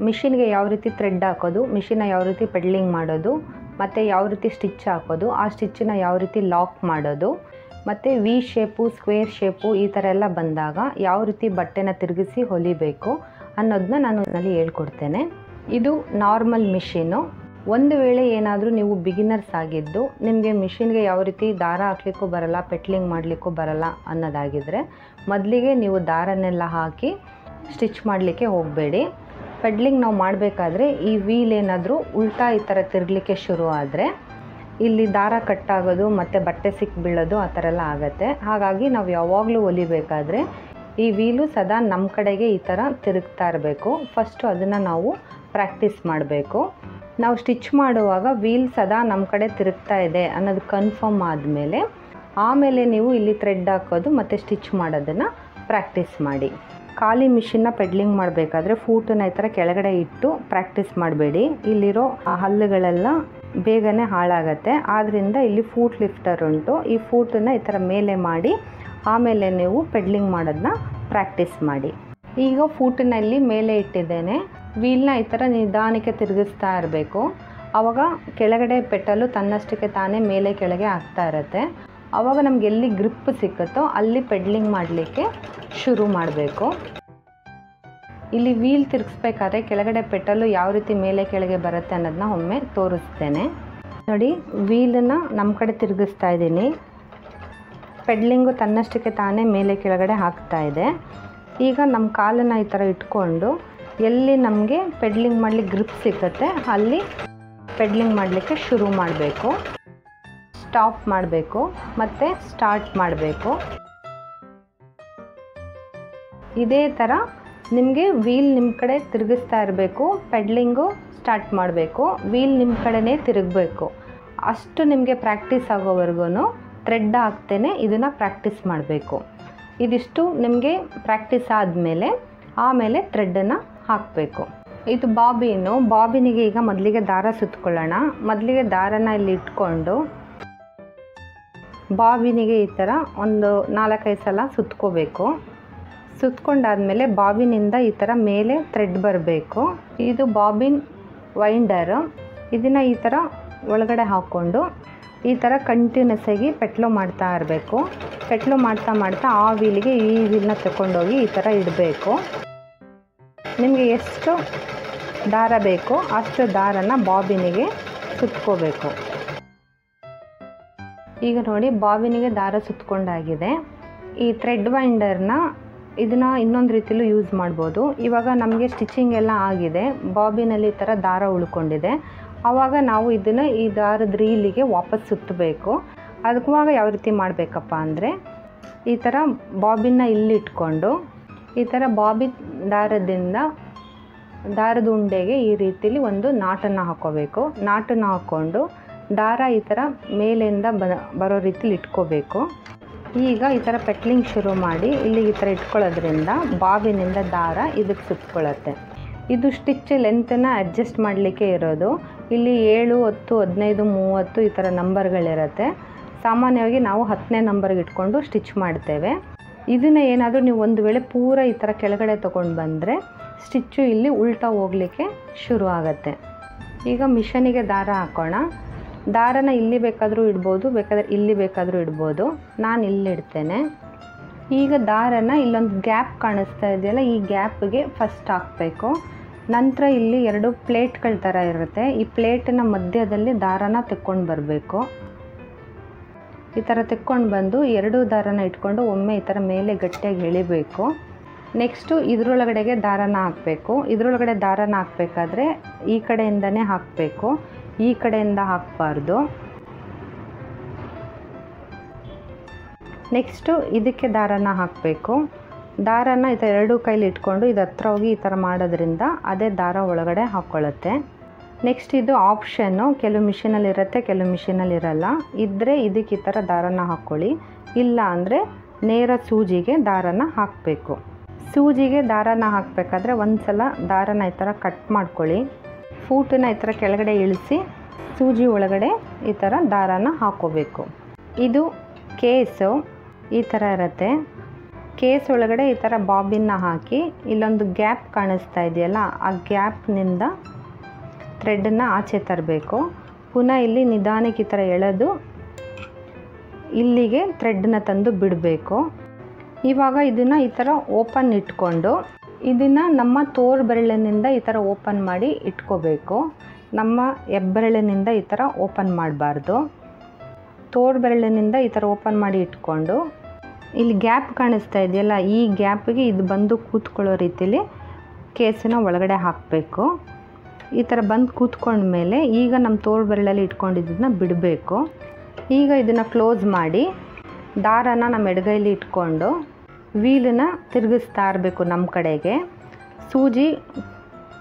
ಮಿಷಿನ್ಗೆ ಯಾವ ರೀತಿ ಥ್ರೆಡ್ ಹಾಕೋದು, ಮಿಷಿನ್ನ ಯಾವ ರೀತಿ ಪೆಡ್ಲಿಂಗ್ ಮಾಡೋದು, ಮತ್ತು ಯಾವ ರೀತಿ ಸ್ಟಿಚ್ ಹಾಕೋದು, ಆ ಸ್ಟಿಚ್ಚನ್ನ ಯಾವ ರೀತಿ ಲಾಕ್ ಮಾಡೋದು, ಮತ್ತು ವಿ ಶೇಪು, ಸ್ಕ್ವೇರ್ ಶೇಪು ಈ ಥರ ಎಲ್ಲ ಬಂದಾಗ ಯಾವ ರೀತಿ ಬಟ್ಟೆನ ತಿರುಗಿಸಿ ಹೊಲಿಬೇಕು ಅನ್ನೋದನ್ನ ನಾನು ಅಲ್ಲಿ ಹೇಳ್ಕೊಡ್ತೇನೆ. ಇದು ನಾರ್ಮಲ್ ಮಿಷಿನು. ಒಂದು ವೇಳೆ ಏನಾದರೂ ನೀವು ಬಿಗಿನರ್ಸ್ ಆಗಿದ್ದು ನಿಮಗೆ ಮಿಷಿನ್ಗೆ ಯಾವ ರೀತಿ ದಾರ ಹಾಕ್ಲಿಕ್ಕೂ ಬರಲ್ಲ, ಪೆಟ್ಲಿಂಗ್ ಮಾಡಲಿಕ್ಕೂ ಬರಲ್ಲ ಅನ್ನೋದಾಗಿದ್ದರೆ ಮೊದಲಿಗೆ ನೀವು ದಾರನೆಲ್ಲ ಹಾಕಿ ಸ್ಟಿಚ್ ಮಾಡಲಿಕ್ಕೆ ಹೋಗಬೇಡಿ. ಪೆಡ್ಲಿಂಗ್ ನಾವು ಮಾಡಬೇಕಾದ್ರೆ ಈ ವೀಲ್ ಏನಾದರೂ ಉಲ್ಟಾ ಈ ಥರ ತಿರುಗಲಿಕ್ಕೆ ಶುರು ಆದರೆ ಇಲ್ಲಿ ದಾರ ಕಟ್ಟಾಗೋದು ಮತ್ತು ಬಟ್ಟೆ ಸಿಕ್ಕಿಬೀಳೋದು ಆ ಥರ ಎಲ್ಲ ಆಗುತ್ತೆ. ಹಾಗಾಗಿ ನಾವು ಯಾವಾಗಲೂ ಹೊಲಿಬೇಕಾದ್ರೆ ಈ ವೀಲು ಸದಾ ನಮ್ಮ ಕಡೆಗೆ ಈ ಥರ ತಿರುಗ್ತಾ ಇರಬೇಕು. ಫಸ್ಟು ಅದನ್ನು ನಾವು ಪ್ರಾಕ್ಟೀಸ್ ಮಾಡಬೇಕು. ನಾವು ಸ್ಟಿಚ್ ಮಾಡುವಾಗ ವೀಲ್ ಸದಾ ನಮ್ಮ ಕಡೆ ತಿರುಗ್ತಾ ಇದೆ ಅನ್ನೋದು ಕನ್ಫರ್ಮ್ ಆದಮೇಲೆ ಆಮೇಲೆ ನೀವು ಇಲ್ಲಿ ಥ್ರೆಡ್ ಹಾಕೋದು ಮತ್ತು ಸ್ಟಿಚ್ ಮಾಡೋದನ್ನು ಪ್ರಾಕ್ಟೀಸ್ ಮಾಡಿ. ಖಾಲಿ ಮಿಷಿನ್ನ ಪೆಡ್ಲಿಂಗ್ ಮಾಡಬೇಕಾದ್ರೆ ಫೂಟನ್ನ ಈ ಥರ ಕೆಳಗಡೆ ಇಟ್ಟು ಪ್ರಾಕ್ಟೀಸ್ ಮಾಡಬೇಡಿ. ಇಲ್ಲಿರೋ ಹಲ್ಲುಗಳೆಲ್ಲ ಬೇಗನೆ ಹಾಳಾಗತ್ತೆ. ಆದ್ದರಿಂದ ಇಲ್ಲಿ ಫೂಟ್ ಲಿಫ್ಟರ್ ಉಂಟು. ಈ ಫೂಟನ್ನು ಈ ಥರ ಮೇಲೆ ಮಾಡಿ ಆಮೇಲೆ ನೀವು ಪೆಡ್ಲಿಂಗ್ ಮಾಡೋದನ್ನ ಪ್ರಾಕ್ಟೀಸ್ ಮಾಡಿ. ಈಗ ಫೂಟಿನಲ್ಲಿ ಮೇಲೆ ಇಟ್ಟಿದ್ದೇನೆ. ವೀಲ್ನ ಈ ಥರ ನಿಧಾನಕ್ಕೆ ತಿರುಗಿಸ್ತಾ ಇರಬೇಕು. ಆವಾಗ ಕೆಳಗಡೆ ಪೆಟಲು ತನ್ನಷ್ಟಕ್ಕೆ ತಾನೇ ಮೇಲೆ ಕೆಳಗೆ ಆಗ್ತಾ ಇರುತ್ತೆ. ಆವಾಗ ನಮ್ಗೆ ಎಲ್ಲಿ ಗ್ರಿಪ್ ಸಿಕ್ಕುತ್ತೋ ಅಲ್ಲಿ ಪೆಡ್ಲಿಂಗ್ ಮಾಡಲಿಕ್ಕೆ ಶುರು ಮಾಡಬೇಕು. ಇಲ್ಲಿ ವೀಲ್ ತಿರುಗಿಸ್ಬೇಕಾದ್ರೆ ಕೆಳಗಡೆ ಪೆಟಲು ಯಾವ ರೀತಿ ಮೇಲೆ ಕೆಳಗೆ ಬರುತ್ತೆ ಅನ್ನೋದನ್ನ ಒಮ್ಮೆ ತೋರಿಸ್ತೇನೆ ನೋಡಿ. ವೀಲನ್ನು ನಮ್ಮ ಕಡೆ ತಿರುಗಿಸ್ತಾ ಇದ್ದೀನಿ. ಪೆಡ್ಲಿಂಗು ತನ್ನಷ್ಟಕ್ಕೆ ತಾನೇ ಮೇಲೆ ಕೆಳಗಡೆ ಹಾಕ್ತಾ ಇದೆ. ಈಗ ನಮ್ಮ ಕಾಲನ್ನು ಈ ಥರ ಇಟ್ಕೊಂಡು ಎಲ್ಲಿ ನಮಗೆ ಪೆಡ್ಲಿಂಗ್ ಮಾಡಲಿಕ್ಕೆ ಗ್ರಿಪ್ ಸಿಗುತ್ತೆ ಅಲ್ಲಿ ಪೆಡ್ಲಿಂಗ್ ಮಾಡಲಿಕ್ಕೆ ಶುರು ಮಾಡಬೇಕು. ಸ್ಟಾಪ್ ಮಾಡಬೇಕು ಮತ್ತು ಸ್ಟಾರ್ಟ್ ಮಾಡಬೇಕು. ಇದೇ ಥರ ನಿಮಗೆ ವೀಲ್ ನಿಮ್ಮ ಕಡೆ ತಿರುಗಿಸ್ತಾ ಇರಬೇಕು. ಪೆಡ್ಲಿಂಗು ಸ್ಟಾರ್ಟ್ ಮಾಡಬೇಕು. ವೀಲ್ ನಿಮ್ಮ ಕಡೆನೇ ತಿರುಗಬೇಕು. ಅಷ್ಟು ನಿಮಗೆ ಪ್ರಾಕ್ಟೀಸ್ ಆಗೋವರೆಗೂ ಥ್ರೆಡ್ ಹಾಕ್ತೇನೆ ಇದನ್ನು ಪ್ರಾಕ್ಟೀಸ್ ಮಾಡಬೇಕು. ಇದಿಷ್ಟು ನಿಮಗೆ ಪ್ರಾಕ್ಟೀಸ್ ಆದಮೇಲೆ ಆಮೇಲೆ ಥ್ರೆಡ್ಡನ್ನು ಹಾಕಬೇಕು. ಇದು ಬಾಬಿನು. ಬಾಬಿನಿಗೆ ಈಗ ಮೊದಲಿಗೆ ದಾರ ಸುತ್ತಕೊಳ್ಳೋಣ. ಮೊದಲಿಗೆ ದಾರನ ಇಲ್ಲಿ ಇಟ್ಕೊಂಡು ಬಾಬಿನಿಗೆ ಈ ಥರ ಒಂದು 4-5 ಸಲ ಸುತ್ಕೋಬೇಕು. ಸುತ್ಕೊಂಡಾದಮೇಲೆ ಬಾಬಿನಿಂದ ಈ ಥರ ಮೇಲೆ ಥ್ರೆಡ್ ಬರಬೇಕು. ಇದು ಬಾಬಿನ್ ವೈಂಡರು. ಇದನ್ನು ಈ ಥರ ಒಳಗಡೆ ಹಾಕ್ಕೊಂಡು ಈ ಥರ ಕಂಟಿನ್ಯೂಸ್ ಆಗಿ ಪೆಟ್ಲು ಮಾಡ್ತಾ ಇರಬೇಕು. ಪೆಟ್ಲು ಮಾಡ್ತಾ ಮಾಡ್ತಾ ಆ ವೀಲಿಗೆ ಈ ವೀಲನ್ನ ತಗೊಂಡೋಗಿ ಈ ಥರ ಇಡಬೇಕು. ನಿಮಗೆ ಎಷ್ಟು ದಾರ ಬೇಕೋ ಅಷ್ಟು ದಾರನ ಬಾಬಿನಿಗೆ ಸುತ್ಕೋಬೇಕು. ಈಗ ನೋಡಿ ಬಾಬಿನಿಗೆ ದಾರ ಸುತ್ಕೊಂಡಾಗಿದೆ. ಈ ಥ್ರೆಡ್ ವೈಂಡರ್ನ ಇದನ್ನು ಇನ್ನೊಂದು ರೀತಿಲೂ ಯೂಸ್ ಮಾಡ್ಬೋದು. ಇವಾಗ ನಮಗೆ ಸ್ಟಿಚಿಂಗ್ ಎಲ್ಲ ಆಗಿದೆ, ಬಾಬಿನಲ್ಲಿ ಈ ಥರ ದಾರ ಉಳ್ಕೊಂಡಿದೆ. ಆವಾಗ ನಾವು ಇದನ್ನು ಈ ದಾರದ ರೀಲಿಗೆ ವಾಪಸ್ ಸುತ್ತಬೇಕು. ಅದಕ್ಕುವಾಗ ಯಾವ ರೀತಿ ಮಾಡಬೇಕಪ್ಪ ಅಂದರೆ ಈ ಥರ ಬಾಬಿನ ಇಲ್ಲಿಟ್ಕೊಂಡು ಈ ಥರ ಬಾಬಿನ್ ದಾರದ ಉಂಡೆಗೆ ಈ ರೀತಿಲಿ ಒಂದು ನಾಟನ್ನು ಹಾಕ್ಕೋಬೇಕು. ನಾಟನ್ನು ಹಾಕ್ಕೊಂಡು ದಾರ ಈ ಥರ ಮೇಲಿಂದ ಬರೋ ರೀತಿಲಿ ಇಟ್ಕೋಬೇಕು. ಈಗ ಈ ಥರ ಪೆಟ್ಲಿಂಗ್ ಶುರು ಮಾಡಿ ಇಲ್ಲಿ ಈ ಥರ ಇಟ್ಕೊಳ್ಳೋದ್ರಿಂದ ಬಾಬಿನಿಂದ ದಾರ ಇದಕ್ಕೆ ಸುತ್ಕೊಳ್ಳುತ್ತೆ. ಇದು ಸ್ಟಿಚ್ ಲೆಂತನ್ನು ಅಡ್ಜಸ್ಟ್ ಮಾಡಲಿಕ್ಕೆ ಇರೋದು. ಇಲ್ಲಿ 7, 10, 15, 30 ಈ ಥರ ನಂಬರ್ಗಳಿರುತ್ತೆ. ಸಾಮಾನ್ಯವಾಗಿ ನಾವು 10ನೇ ನಂಬರ್ಗೆ ಇಟ್ಕೊಂಡು ಸ್ಟಿಚ್ ಮಾಡ್ತೇವೆ. ಇದನ್ನು ಏನಾದರೂ ನೀವು ಒಂದು ವೇಳೆ ಪೂರ ಈ ಥರ ಕೆಳಗಡೆ ತೊಗೊಂಡು ಬಂದರೆ ಸ್ಟಿಚ್ಚು ಇಲ್ಲಿ ಉಲ್ಟಾ ಹೋಗಲಿಕ್ಕೆ ಶುರು ಆಗುತ್ತೆ. ಈಗ ಮಿಷನಿಗೆ ದಾರ ಹಾಕೋಣ. ದಾರನ ಇಲ್ಲಿ ಬೇಕಾದರೂ ಇಡ್ಬೋದು, ಬೇಕಾದರೆ ಇಲ್ಲಿ ಬೇಕಾದರೂ ಇಡ್ಬೋದು. ನಾನು ಇಲ್ಲಿ ಇಡ್ತೇನೆ. ಈಗ ದಾರನ ಇಲ್ಲೊಂದು ಗ್ಯಾಪ್ ಕಾಣಿಸ್ತಾ ಇದೆಯಲ್ಲ, ಈ ಗ್ಯಾಪ್ಗೆ ಫಸ್ಟ್ ಹಾಕಬೇಕು. ನಂತರ ಇಲ್ಲಿ 2 ಪ್ಲೇಟ್ಗಳ ಥರ ಇರುತ್ತೆ. ಈ ಪ್ಲೇಟಿನ ಮಧ್ಯದಲ್ಲಿ ದಾರನ ತೆಕ್ಕೊಂಡು ಬರಬೇಕು. ಈ ಥರ ತೆಕ್ಕೊಂಡು ಬಂದು 2 ದಾರನ ಇಟ್ಕೊಂಡು ಒಮ್ಮೆ ಈ ಥರ ಮೇಲೆ ಗಟ್ಟಿಯಾಗಿ ಎಳಿಬೇಕು. ನೆಕ್ಸ್ಟು ಇದರೊಳಗಡೆಗೆ ದಾರನ ಹಾಕಬೇಕು. ಇದರೊಳಗಡೆ ದಾರನ ಹಾಕಬೇಕಾದ್ರೆ ಈ ಕಡೆಯಿಂದನೇ ಹಾಕಬೇಕು, ಈ ಕಡೆಯಿಂದ ಹಾಕಬಾರ್ದು. ನೆಕ್ಸ್ಟು ಇದಕ್ಕೆ ದಾರನ ಹಾಕಬೇಕು. ದಾರನ ಈ ಥರ 2 ಕೈಲಿ ಇಟ್ಕೊಂಡು ಇದು ಹತ್ರ ಹೋಗಿ ಈ ಥರ ಮಾಡೋದ್ರಿಂದ ಅದೇ ದಾರ ಒಳಗಡೆ ಹಾಕ್ಕೊಳ್ಳುತ್ತೆ. ನೆಕ್ಸ್ಟ್ ಇದು ಆಪ್ಷನ್ನು. ಕೆಲವು ಮಿಷಿನಲ್ಲಿ ಇರುತ್ತೆ, ಕೆಲವು ಮಿಷಿನಲ್ಲಿ ಇರಲ್ಲ. ಇದ್ದರೆ ಇದಕ್ಕೆ ಈ ಥರ ದಾರನ ಹಾಕ್ಕೊಳ್ಳಿ. ಇಲ್ಲ ಅಂದರೆ ನೇರ ಸೂಜಿಗೆ ದಾರನ ಹಾಕಬೇಕು. ಸೂಜಿಗೆ ದಾರನ ಹಾಕಬೇಕಾದ್ರೆ ಒಂದು ಸಲ ದಾರನ ಈ ಥರ ಕಟ್ ಮಾಡ್ಕೊಳ್ಳಿ. ಫೂಟನ್ನ ಈ ಥರ ಕೆಳಗಡೆ ಇಳಿಸಿ ಸೂಜಿ ಒಳಗಡೆ ಈ ಥರ ದಾರನ ಹಾಕ್ಕೋಬೇಕು. ಇದು ಕೇಸು ಈ ಥರ ಇರುತ್ತೆ. ಕೇಸ್ ಒಳಗಡೆ ಈ ಥರ ಬಾಬಿನ್ನ ಹಾಕಿ ಇಲ್ಲೊಂದು ಗ್ಯಾಪ್ ಕಾಣಿಸ್ತಾ ಇದೆಯಲ್ಲ, ಆ ಗ್ಯಾಪ್ನಿಂದ ಥ್ರೆಡ್ಡನ್ನು ಆಚೆ ತರಬೇಕು. ಪುನಃ ಇಲ್ಲಿ ನಿಧಾನಕ್ಕೆ ಈ ಥರ ಎಳೆದು ಇಲ್ಲಿಗೆ ಥ್ರೆಡ್ನ ತಂದು ಬಿಡಬೇಕು. ಇವಾಗ ಇದನ್ನು ಈ ಥರ ಓಪನ್ ಇಟ್ಕೊಂಡು ಇದನ್ನು ನಮ್ಮ ತೋರು ಬೆರಳಿನಿಂದ ಈ ಥರ ಓಪನ್ ಮಾಡಿ ಇಟ್ಕೋಬೇಕು. ನಮ್ಮ ಹೆಬ್ಬೆರಳಿನಿಂದ ಈ ಥರ ಓಪನ್ ಮಾಡಬಾರ್ದು. ತೋರು ಬೆರಳಿನಿಂದ ಈ ಥರ ಓಪನ್ ಮಾಡಿ ಇಟ್ಕೊಂಡು ಇಲ್ಲಿ ಗ್ಯಾಪ್ ಕಾಣಿಸ್ತಾ ಇದೆಯಲ್ಲ, ಈ ಗ್ಯಾಪಿಗೆ ಇದು ಬಂದು ಕೂತ್ಕೊಳ್ಳೋ ರೀತಿಲಿ ಕೇಸನ್ನ ಒಳಗಡೆ ಹಾಕಬೇಕು. ಈ ಥರ ಬಂದು ಕೂತ್ಕೊಂಡ್ಮೇಲೆ ಈಗ ನಮ್ಮ ತೋರು ಬೆರಳಲ್ಲಿ ಇಟ್ಕೊಂಡಿದ್ದನ್ನ ಬಿಡಬೇಕು. ಈಗ ಇದನ್ನು ಕ್ಲೋಸ್ ಮಾಡಿ ದಾರನ ನಮ್ಮ ಎಡಗೈಲಿ ಇಟ್ಕೊಂಡು ವೀಲನ್ನ ತಿರುಗಿಸ್ತಾ ಇರಬೇಕು ನಮ್ಮ ಕಡೆಗೆ. ಸೂಜಿ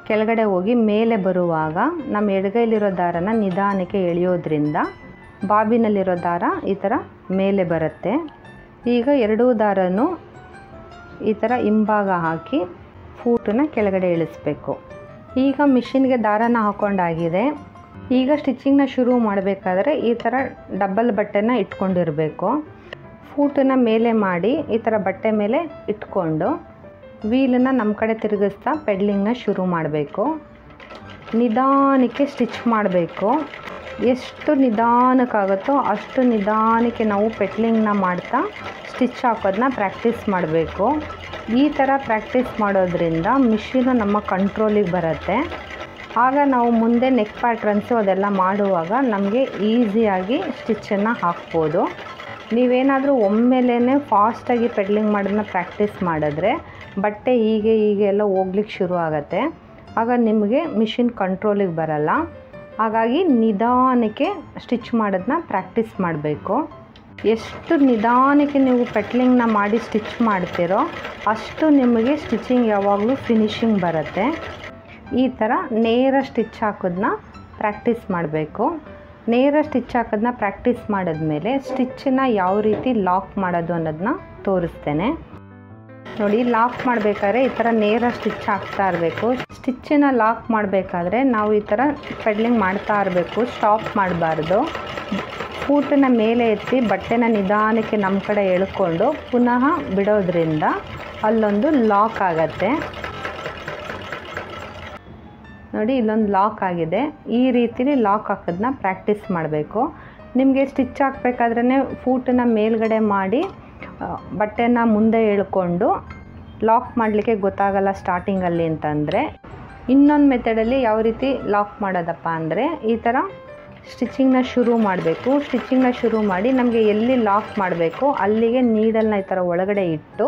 ಕೆಳಗಡೆ ಹೋಗಿ ಮೇಲೆ ಬರುವಾಗ ನಮ್ಮ ಎಡಗೈಲಿರೋ ದಾರನ ನಿಧಾನಕ್ಕೆ ಎಳೆಯೋದ್ರಿಂದ ಬಾಬಿನಲ್ಲಿರೋ ದಾರ ಈ ಥರ ಮೇಲೆ ಬರುತ್ತೆ. ಈಗ ಎರಡೂ ದಾರನೂ ಈ ಥರ ಹಿಂಭಾಗ ಹಾಕಿ ಫೂಟನ್ನ ಕೆಳಗಡೆ ಇಳಿಸ್ಬೇಕು. ಈಗ ಮಿಷಿನ್ಗೆ ದಾರನ ಹಾಕ್ಕೊಂಡಾಗಿದೆ. ಈಗ ಸ್ಟಿಚಿಂಗ್ನ ಶುರು ಮಾಡಬೇಕಾದ್ರೆ ಈ ಥರ ಡಬಲ್ ಬಟ್ಟೆನ ಇಟ್ಕೊಂಡಿರಬೇಕು. ಫೂಟನ್ನ ಮೇಲೆ ಮಾಡಿ ಈ ಥರ ಬಟ್ಟೆ ಮೇಲೆ ಇಟ್ಕೊಂಡು ವೀಲನ್ನು ನಮ್ಮ ಕಡೆ ತಿರುಗಿಸ್ತಾ ಪೆಡ್ಲಿಂಗ್ನ ಶುರು ಮಾಡಬೇಕು. ನಿಧಾನಕ್ಕೆ ಸ್ಟಿಚ್ ಮಾಡಬೇಕು. ಎಷ್ಟು ನಿಧಾನಕ್ಕಾಗುತ್ತೋ ಅಷ್ಟು ನಿಧಾನಕ್ಕೆ ನಾವು ಪೆಡ್ಲಿಂಗ್ನ ಮಾಡ್ತಾ ಸ್ಟಿಚ್ ಹಾಕೋದನ್ನ ಪ್ರಾಕ್ಟೀಸ್ ಮಾಡಬೇಕು. ಈ ಥರ ಪ್ರಾಕ್ಟೀಸ್ ಮಾಡೋದ್ರಿಂದ ಮಿಷಿನು ನಮ್ಮ ಕಂಟ್ರೋಲಿಗೆ ಬರುತ್ತೆ. ಆಗ ನಾವು ಮುಂದೆ ನೆಕ್ ಪ್ಯಾಟ್ರನ್ಸು ಅದೆಲ್ಲ ಮಾಡುವಾಗ ನಮಗೆ ಈಸಿಯಾಗಿ ಸ್ಟಿಚ್ಚನ್ನು ಹಾಕ್ಬೋದು. ನೀವೇನಾದರೂ ಒಮ್ಮೆಲೇ ಫಾಸ್ಟಾಗಿ ಪೆಡ್ಲಿಂಗ್ ಮಾಡೋದನ್ನ ಪ್ರಾಕ್ಟೀಸ್ ಮಾಡಿದ್ರೆ ಬಟ್ಟೆ ಹೀಗೆ ಎಲ್ಲ ಹೋಗ್ಲಿಕ್ಕೆ ಶುರು ಆಗುತ್ತೆ. ಆಗ ನಿಮಗೆ ಮಿಷಿನ್ ಕಂಟ್ರೋಲಿಗೆ ಬರಲ್ಲ. ಹಾಗಾಗಿ ನಿಧಾನಕ್ಕೆ ಸ್ಟಿಚ್ ಮಾಡೋದನ್ನ ಪ್ರಾಕ್ಟೀಸ್ ಮಾಡಬೇಕು. ಎಷ್ಟು ನಿಧಾನಕ್ಕೆ ನೀವು ಪೆಟ್ಲಿಂಗ್ನ ಮಾಡಿ ಸ್ಟಿಚ್ ಮಾಡ್ತೀರೋ ಅಷ್ಟು ನಿಮಗೆ ಸ್ಟಿಚಿಂಗ್ ಯಾವಾಗಲೂ ಫಿನಿಶಿಂಗ್ ಬರುತ್ತೆ. ಈ ಥರ ನೇರ ಸ್ಟಿಚ್ ಹಾಕೋದನ್ನ ಪ್ರಾಕ್ಟೀಸ್ ಮಾಡಬೇಕು. ನೇರ ಸ್ಟಿಚ್ ಹಾಕೋದನ್ನ ಪ್ರಾಕ್ಟೀಸ್ ಮಾಡಿದ್ಮೇಲೆ ಸ್ಟಿಚ್ಚನ್ನು ಯಾವ ರೀತಿ ಲಾಕ್ ಮಾಡೋದು ಅನ್ನೋದನ್ನ ತೋರಿಸ್ತೇನೆ ನೋಡಿ. ಲಾಕ್ ಮಾಡಬೇಕಾದ್ರೆ ಈ ಥರ ನೇರ ಸ್ಟಿಚ್ ಹಾಕ್ತಾ ಇರಬೇಕು. ಸ್ಟಿಚ್ಚನ್ನು ಲಾಕ್ ಮಾಡಬೇಕಾದ್ರೆ ನಾವು ಈ ಥರ ಪೆಡ್ಲಿಂಗ್ ಮಾಡ್ತಾ ಇರಬೇಕು, ಸ್ಟಾಪ್ ಮಾಡಬಾರ್ದು. ಫೂಟನ್ನು ಮೇಲೆ ಎತ್ತಿ ಬಟ್ಟೆನ ನಿಧಾನಕ್ಕೆ ನಮ್ಮ ಕಡೆ ಎಳ್ಕೊಂಡು ಪುನಃ ಬಿಡೋದ್ರಿಂದ ಅಲ್ಲೊಂದು ಲಾಕ್ ಆಗತ್ತೆ ನೋಡಿ. ಇಲ್ಲೊಂದು ಲಾಕ್ ಆಗಿದೆ. ಈ ರೀತಿಲಿ ಲಾಕ್ ಹಾಕೋದನ್ನ ಪ್ರಾಕ್ಟೀಸ್ ಮಾಡಬೇಕು. ನಿಮಗೆ ಸ್ಟಿಚ್ ಹಾಕಬೇಕಾದ್ರೇ ಫೂಟನ್ನು ಮೇಲ್ಗಡೆ ಮಾಡಿ ಬಟ್ಟೆನ ಮುಂದೆ ಎಳ್ಕೊಂಡು ಲಾಕ್ ಮಾಡಲಿಕ್ಕೆ ಗೊತ್ತಾಗಲ್ಲ ಸ್ಟಾರ್ಟಿಂಗಲ್ಲಿ ಅಂತಂದರೆ, ಇನ್ನೊಂದು ಮೆಥಡಲ್ಲಿ ಯಾವ ರೀತಿ ಲಾಕ್ ಮಾಡೋದಪ್ಪ ಅಂದರೆ ಈ ಥರ ಸ್ಟಿಚಿಂಗ್ನ ಶುರು ಮಾಡಬೇಕು. ಸ್ಟಿಚಿಂಗ್ನ ಶುರು ಮಾಡಿ ನಮಗೆ ಎಲ್ಲಿ ಲಾಕ್ ಮಾಡಬೇಕು ಅಲ್ಲಿಗೆ ನೀಡಲ್ನ ಈ ಥರ ಒಳಗಡೆ ಇಟ್ಟು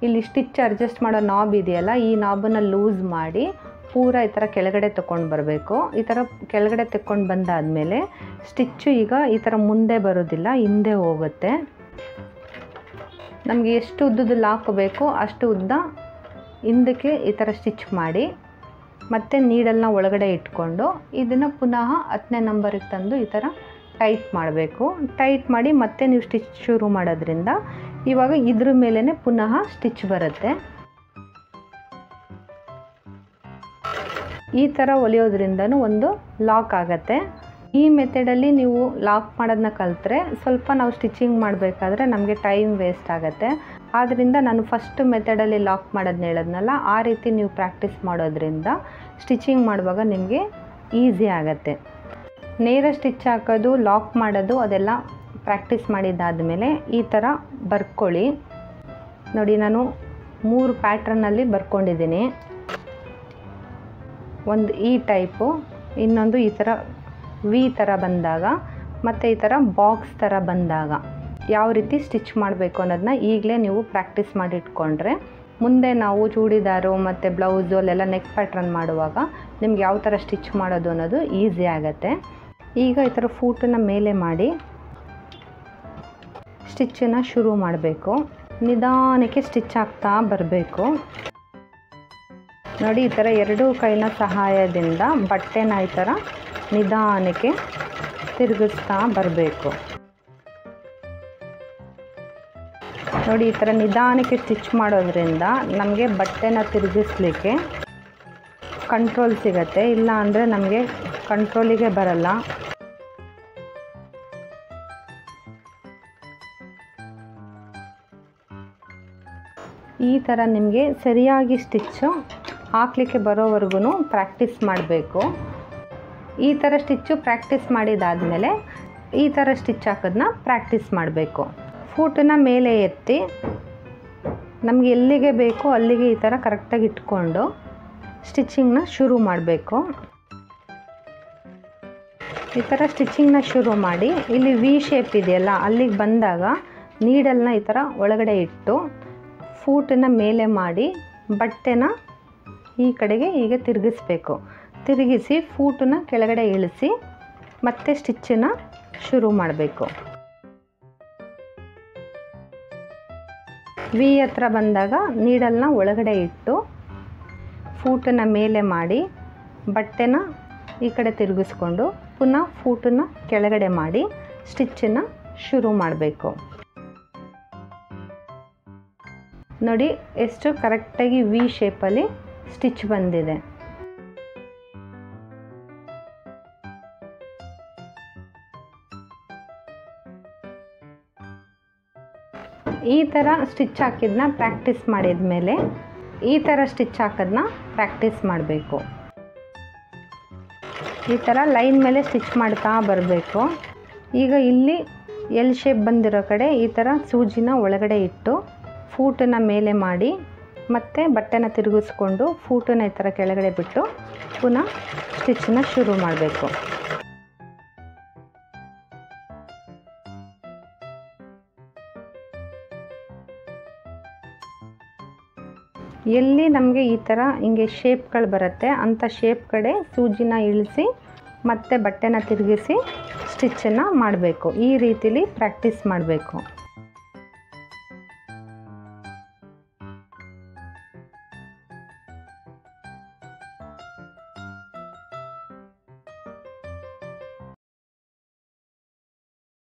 ಇಲ್ಲಿ ಸ್ಟಿಚ್ ಅಡ್ಜಸ್ಟ್ ಮಾಡೋ ನಾಬ್ ಇದೆಯಲ್ಲ, ಈ ನಾಬನ್ನು ಲೂಸ್ ಮಾಡಿ ಪೂರ ಈ ಥರ ಕೆಳಗಡೆ ತಗೊಂಡು ಬರಬೇಕು. ಈ ಥರ ಕೆಳಗಡೆ ತಗೊಂಡು ಬಂದಾದಮೇಲೆ ಸ್ಟಿಚ್ಚು ಈಗ ಈ ಥರ ಮುಂದೆ ಬರೋದಿಲ್ಲ, ಹಿಂದೆ ಹೋಗುತ್ತೆ. ನಮಗೆ ಎಷ್ಟು ಉದ್ದದ ಲಾಕ್ ಬೇಕು ಅಷ್ಟು ಉದ್ದ ಹಿಂದಕ್ಕೆ ಈ ಥರ ಸ್ಟಿಚ್ ಮಾಡಿ ಮತ್ತು ನೀಡಲ್ನ ಒಳಗಡೆ ಇಟ್ಕೊಂಡು ಇದನ್ನು ಪುನಃ 10ನೇ ನಂಬರಿಗೆ ತಂದು ಈ ಥರ ಟೈಟ್ ಮಾಡಬೇಕು. ಟೈಟ್ ಮಾಡಿ ಮತ್ತೆ ನೀವು ಸ್ಟಿಚ್ ಶುರು ಮಾಡೋದ್ರಿಂದ ಇವಾಗ ಇದ್ರ ಮೇಲೇ ಪುನಃ ಸ್ಟಿಚ್ ಬರುತ್ತೆ. ಈ ಥರ ಹೊಲಿಯೋದ್ರಿಂದನೂ ಒಂದು ಲಾಕ್ ಆಗುತ್ತೆ. ಈ ಮೆಥಡಲ್ಲಿ ನೀವು ಲಾಕ್ ಮಾಡೋದನ್ನ ಕಲಿತ್ರೆ ಸ್ವಲ್ಪ ನಾವು ಸ್ಟಿಚಿಂಗ್ ಮಾಡಬೇಕಾದ್ರೆ ನಮಗೆ ಟೈಮ್ ವೇಸ್ಟ್ ಆಗುತ್ತೆ. ಆದ್ದರಿಂದ ನಾನು ಫಸ್ಟ್ ಮೆಥಡಲ್ಲಿ ಲಾಕ್ ಮಾಡೋದನ್ನ ಹೇಳೋದ್ನಲ್ಲ, ಆ ರೀತಿ ನೀವು ಪ್ರಾಕ್ಟೀಸ್ ಮಾಡೋದ್ರಿಂದ ಸ್ಟಿಚಿಂಗ್ ಮಾಡುವಾಗ ನಿಮಗೆ ಈಸಿ ಆಗುತ್ತೆ. ನೇರ ಸ್ಟಿಚ್ ಹಾಕೋದು, ಲಾಕ್ ಮಾಡೋದು ಅದೆಲ್ಲ ಪ್ರಾಕ್ಟೀಸ್ ಮಾಡಿದ್ದಾದಮೇಲೆ ಈ ಥರ ಬರ್ಕೊಳ್ಳಿ ನೋಡಿ. ನಾನು 3 ಪ್ಯಾಟ್ರನ್ನಲ್ಲಿ ಬರ್ಕೊಂಡಿದ್ದೀನಿ. ಒಂದು ಈ ಟೈಪು, ಇನ್ನೊಂದು ಈ ಥರ ವಿ ಥರ ಬಂದಾಗ, ಮತ್ತು ಈ ಥರ ಬಾಕ್ಸ್ ಥರ ಬಂದಾಗ ಯಾವ ರೀತಿ ಸ್ಟಿಚ್ ಮಾಡಬೇಕು ಅನ್ನೋದನ್ನ ಈಗಲೇ ನೀವು ಪ್ರಾಕ್ಟೀಸ್ ಮಾಡಿ ಇಟ್ಕೊಂಡ್ರೆ ಮುಂದೆ ನಾವು ಚೂಡಿದಾರು ಮತ್ತು ಬ್ಲೌಸು ಅಲ್ಲೆಲ್ಲ ನೆಕ್ ಪ್ಯಾಟ್ರನ್ ಮಾಡುವಾಗ ನಿಮ್ಗೆ ಯಾವ ಥರ ಸ್ಟಿಚ್ ಮಾಡೋದು ಅನ್ನೋದು ಈಸಿ ಆಗುತ್ತೆ. ಈಗ ಈ ಥರ ಫೂಟನ್ನು ಮೇಲೆ ಮಾಡಿ ಸ್ಟಿಚ್ಚನ್ನು ಶುರು ಮಾಡಬೇಕು. ನಿಧಾನಕ್ಕೆ ಸ್ಟಿಚ್ ಆಗ್ತಾ ಬರಬೇಕು ನೋಡಿ. ಈ ಥರ ಎರಡೂ ಕೈನ ಸಹಾಯದಿಂದ ಬಟ್ಟೆನ ಈ ಥರ ನಿಧಾನಕ್ಕೆ ತಿರುಗಿಸ್ತಾ ಬರಬೇಕು ನೋಡಿ. ಈ ಥರ ನಿಧಾನಕ್ಕೆ ಸ್ಟಿಚ್ ಮಾಡೋದ್ರಿಂದ ನಮಗೆ ಬಟ್ಟೆನ ತಿರುಗಿಸ್ಲಿಕ್ಕೆ ಕಂಟ್ರೋಲ್ ಸಿಗತ್ತೆ. ಇಲ್ಲ ಅಂದರೆ ನಮಗೆ ಕಂಟ್ರೋಲಿಗೆ ಬರಲ್ಲ. ಈ ಥರ ನಿಮಗೆ ಸರಿಯಾಗಿ ಸ್ಟಿಚ್ಚು ಹಾಕ್ಲಿಕ್ಕೆ ಬರೋವರೆಗೂ ಪ್ರಾಕ್ಟೀಸ್ ಮಾಡಬೇಕು. ಈ ಥರ ಸ್ಟಿಚ್ಚು ಪ್ರಾಕ್ಟೀಸ್ ಮಾಡಿದಾದಮೇಲೆ ಈ ಥರ ಸ್ಟಿಚ್ ಹಾಕೋದನ್ನ ಪ್ರಾಕ್ಟೀಸ್ ಮಾಡಬೇಕು. ಫೂಟನ್ನ ಮೇಲೆ ಎತ್ತಿ ನಮಗೆ ಎಲ್ಲಿಗೆ ಬೇಕೋ ಅಲ್ಲಿಗೆ ಈ ಥರ ಕರೆಕ್ಟಾಗಿ ಇಟ್ಕೊಂಡು ಸ್ಟಿಚಿಂಗ್ನ ಶುರು ಮಾಡಬೇಕು. ಈ ಥರ ಸ್ಟಿಚಿಂಗ್ನ ಶುರು ಮಾಡಿ ಇಲ್ಲಿ ವಿ ಶೇಪ್ ಇದೆಯಲ್ಲ ಅಲ್ಲಿಗೆ ಬಂದಾಗ ನೀಡಲ್ನ ಈ ಥರ ಒಳಗಡೆ ಇಟ್ಟು ಫೂಟನ್ನು ಮೇಲೆ ಮಾಡಿ ಬಟ್ಟೆನ ಈ ಕಡೆಗೆ ಈಗ ತಿರುಗಿಸ್ಬೇಕು. ತಿರುಗಿಸಿ ಫೂಟನ್ನ ಕೆಳಗಡೆ ಇಳಿಸಿ ಮತ್ತೆ ಸ್ಟಿಚ್ಚನ್ನು ಶುರು ಮಾಡಬೇಕು. ವಿ ಹತ್ರ ಬಂದಾಗ ನೀಡಲ್ನ ಒಳಗಡೆ ಇಟ್ಟು ಫೂಟನ್ನು ಮೇಲೆ ಮಾಡಿ ಬಟ್ಟೆನ ಈ ಕಡೆ ತಿರುಗಿಸ್ಕೊಂಡು ಪುನಃ ಫೂಟನ್ನು ಕೆಳಗಡೆ ಮಾಡಿ ಸ್ಟಿಚ್ಚನ್ನು ಶುರು ಮಾಡಬೇಕು. ನೋಡಿ ಎಷ್ಟು ಕರೆಕ್ಟಾಗಿ ವಿ ಶೇಪಲ್ಲಿ ಸ್ಟಿಚ್ ಬಂದಿದೆ. ಈ ಥರ ಸ್ಟಿಚ್ ಹಾಕಿದ್ನ ಪ್ರಾಕ್ಟೀಸ್ ಮಾಡಿದ ಮೇಲೆ ಈ ಥರ ಸ್ಟಿಚ್ ಹಾಕೋದನ್ನ ಪ್ರಾಕ್ಟೀಸ್ ಮಾಡಬೇಕು. ಈ ಥರ ಲೈನ್ ಮೇಲೆ ಸ್ಟಿಚ್ ಮಾಡ್ತಾ ಬರಬೇಕು. ಈಗ ಇಲ್ಲಿ ಎಲ್ ಶೇಪ್ ಬಂದಿರೋ ಕಡೆ ಈ ಥರ ಸೂಜಿನ ಒಳಗಡೆ ಇಟ್ಟು ಫೂಟನ್ನು ಮೇಲೆ ಮಾಡಿ ಮತ್ತು ಬಟ್ಟೆನ ತಿರುಗಿಸ್ಕೊಂಡು ಫೂಟನ್ನು ಈ ಥರ ಕೆಳಗಡೆ ಬಿಟ್ಟು ಪುನಃ ಸ್ಟಿಚ್ಚನ್ನ ಶುರು ಮಾಡಬೇಕು. ಎಲ್ಲಿ ನಮಗೆ ಈ ಥರ ಹಿಂಗೆ ಶೇಪ್ಗಳು ಬರುತ್ತೆ ಅಂಥ ಶೇಪ್ ಕಡೆ ಸೂಜಿನ ಇಳಿಸಿ ಮತ್ತು ಬಟ್ಟೆನ ತಿರುಗಿಸಿ ಸ್ಟಿಚ್ಚನ್ನು ಮಾಡಬೇಕು. ಈ ರೀತಿಲಿ ಪ್ರಾಕ್ಟೀಸ್ ಮಾಡಬೇಕು.